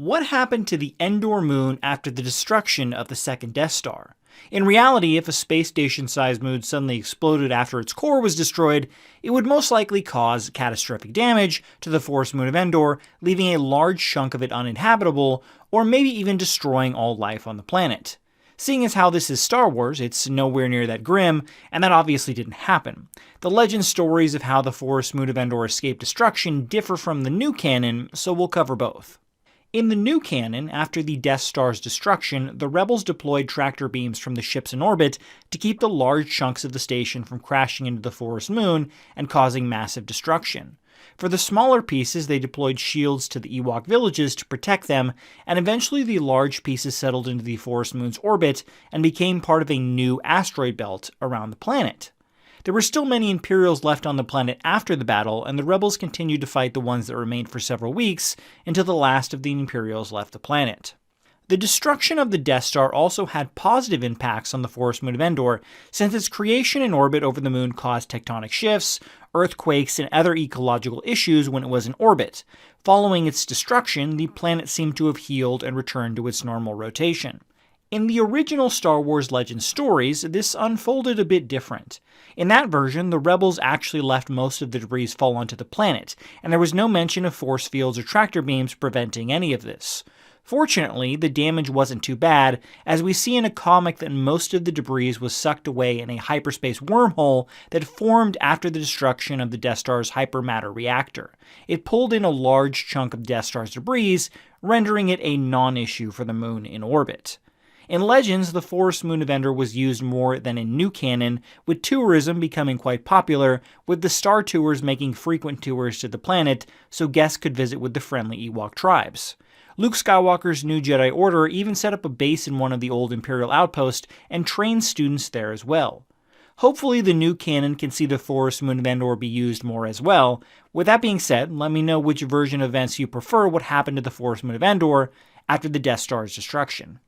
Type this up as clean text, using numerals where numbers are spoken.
What happened to the Endor moon after the destruction of the second Death Star? In reality, if a space station-sized moon suddenly exploded after its core was destroyed, it would most likely cause catastrophic damage to the forest moon of Endor, leaving a large chunk of it uninhabitable, or maybe even destroying all life on the planet. Seeing as how this is Star Wars, it's nowhere near that grim, and that obviously didn't happen. The legend stories of how the forest moon of Endor escaped destruction differ from the new canon, so we'll cover both. In the new canon, after the Death Star's destruction, the Rebels deployed tractor beams from the ships in orbit to keep the large chunks of the station from crashing into the forest moon and causing massive destruction. For the smaller pieces, they deployed shields to the Ewok villages to protect them, and eventually the large pieces settled into the forest moon's orbit and became part of a new asteroid belt around the planet. There were still many Imperials left on the planet after the battle, and the Rebels continued to fight the ones that remained for several weeks until the last of the Imperials left the planet. The destruction of the Death Star also had positive impacts on the forest moon of Endor, since its creation in orbit over the moon caused tectonic shifts, earthquakes, and other ecological issues when it was in orbit. Following its destruction, the planet seemed to have healed and returned to its normal rotation. In the original Star Wars Legends stories, this unfolded a bit different. In that version, the Rebels actually let most of the debris fall onto the planet, and there was no mention of force fields or tractor beams preventing any of this. Fortunately, the damage wasn't too bad, as we see in a comic that most of the debris was sucked away in a hyperspace wormhole that formed after the destruction of the Death Star's hypermatter reactor. It pulled in a large chunk of Death Star's debris, rendering it a non-issue for the moon in orbit. In Legends, the forest moon of Endor was used more than in new canon, with tourism becoming quite popular, with the Star Tours making frequent tours to the planet so guests could visit with the friendly Ewok tribes. Luke Skywalker's new Jedi Order even set up a base in one of the old Imperial outposts and trained students there as well. Hopefully the new canon can see the forest moon of Endor be used more as well. With that being said, let me know which version of events you prefer what happened to the forest moon of Endor after the Death Star's destruction.